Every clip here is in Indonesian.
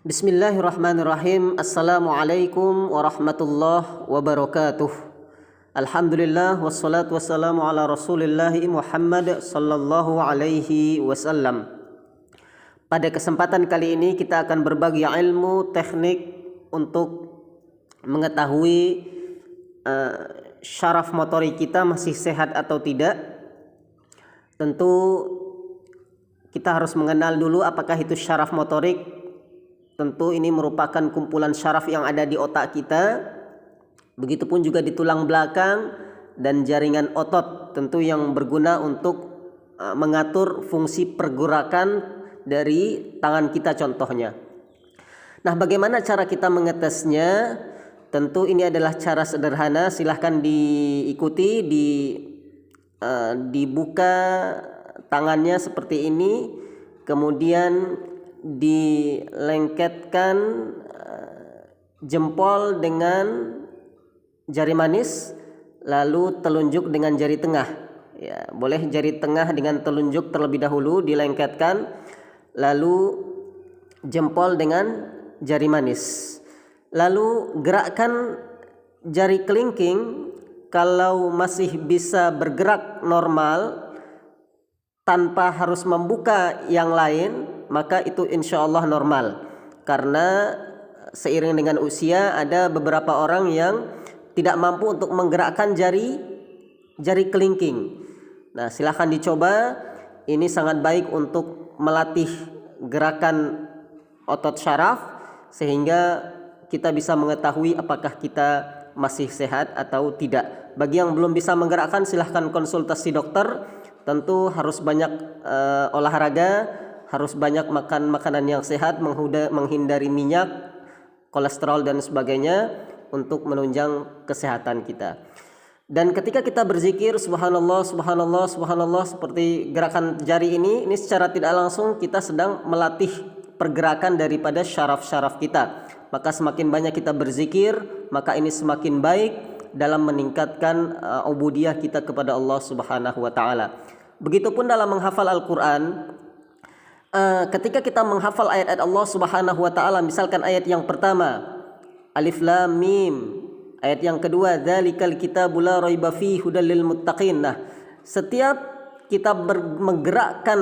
Bismillahirrahmanirrahim. Assalamualaikum warahmatullahi wabarakatuh. Alhamdulillah wassalatu wassalamu ala Rasulillahi Muhammad sallallahu alaihi wasallam. Pada kesempatan kali ini kita akan berbagi ilmu teknik untuk mengetahui syaraf motorik kita masih sehat atau tidak. Tentu kita harus mengenal dulu apakah itu syaraf motorik. Tentu ini merupakan kumpulan syaraf yang ada di otak kita. Begitupun juga di tulang belakang dan jaringan otot, tentu yang berguna untuk mengatur fungsi pergerakan dari tangan kita contohnya. Nah, bagaimana cara kita mengetesnya? Tentu ini adalah cara sederhana, silahkan diikuti. Dibuka tangannya seperti ini, kemudian dilengketkan jempol dengan jari manis, lalu telunjuk dengan jari tengah. Ya, boleh jari tengah dengan telunjuk terlebih dahulu dilengketkan, lalu jempol dengan jari manis. Lalu gerakkan jari kelingking, kalau masih bisa bergerak normal tanpa harus membuka yang lain, maka itu insya Allah normal. Karena seiring dengan usia ada beberapa orang yang tidak mampu untuk menggerakkan jari kelingking. Nah, silahkan dicoba. Ini sangat baik untuk melatih gerakan otot syaraf sehingga kita bisa mengetahui apakah kita masih sehat atau tidak. Bagi yang belum bisa menggerakkan, silahkan konsultasi dokter. Tentu harus banyak olahraga, harus banyak makan makanan yang sehat, menghindari minyak, kolesterol dan sebagainya untuk menunjang kesehatan kita. Dan ketika kita berzikir subhanallah subhanallah subhanallah seperti gerakan jari ini secara tidak langsung kita sedang melatih pergerakan daripada syaraf-syaraf kita. Maka semakin banyak kita berzikir, maka ini semakin baik dalam meningkatkan ubudiyah kita kepada Allah Subhanahu wa taala. Begitupun dalam menghafal Al-Qur'an. Ketika kita menghafal ayat-ayat Allah Subhanahu wa taala, misalkan ayat yang pertama Alif Lam Mim, ayat yang kedua Dzalikal kitabul la raiba fihi hudal lil muttaqin. Nah, setiap kita menggerakkan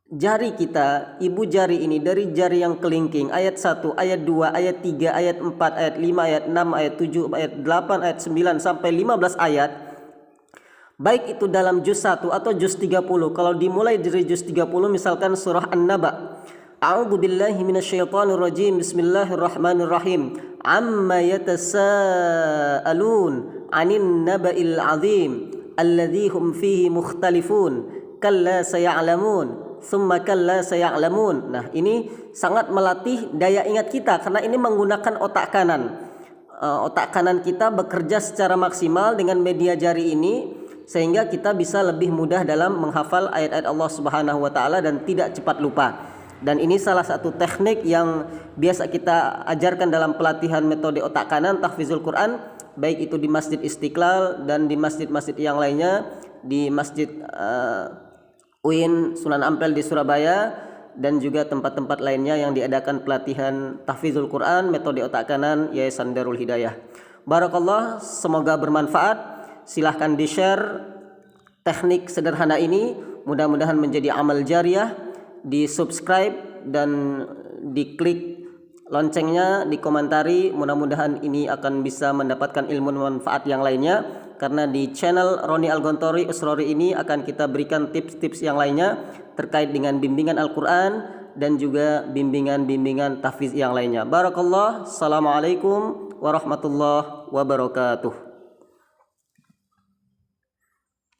jari kita, ibu jari ini dari jari yang kelingking, ayat 1, ayat 2, ayat 3, ayat 4, ayat 5, ayat 6, ayat 7, ayat 8, ayat 9 sampai 15 ayat, baik itu dalam juz 1 atau juz 30. Kalau dimulai dari juz 30 misalkan surah An-Naba, A'udzu billahi minasyaitonir rajim, bismillahirrahmanirrahim, amma yatasaalun 'anin naba'il 'adzim alladzi hum fihi mukhtalifun kalla saya'lamun summa kalla saya'lamun. Nah, ini sangat melatih daya ingat kita karena ini menggunakan otak kanan. Otak kanan kita bekerja secara maksimal dengan media jari ini sehingga kita bisa lebih mudah dalam menghafal ayat-ayat Allah Subhanahu wa taala dan tidak cepat lupa. Dan ini salah satu teknik yang biasa kita ajarkan dalam pelatihan metode otak kanan tahfizul Quran, baik itu di Masjid Istiqlal dan di masjid-masjid yang lainnya, di Masjid UIN Sunan Ampel di Surabaya dan juga tempat-tempat lainnya yang diadakan pelatihan tahfizul Quran metode otak kanan Yayasan Darul Hidayah. Barakallah, semoga bermanfaat. Silahkan di-share teknik sederhana ini, mudah-mudahan menjadi amal jariah. Di-subscribe dan diklik loncengnya, dikomentari, mudah-mudahan ini akan bisa mendapatkan ilmu manfaat yang lainnya. Karena di channel Roni Al-Gontori Usrori ini akan kita berikan tips-tips yang lainnya terkait dengan bimbingan Al-Quran dan juga bimbingan-bimbingan tahfiz yang lainnya. Barakallah, assalamualaikum warahmatullahi wabarakatuh.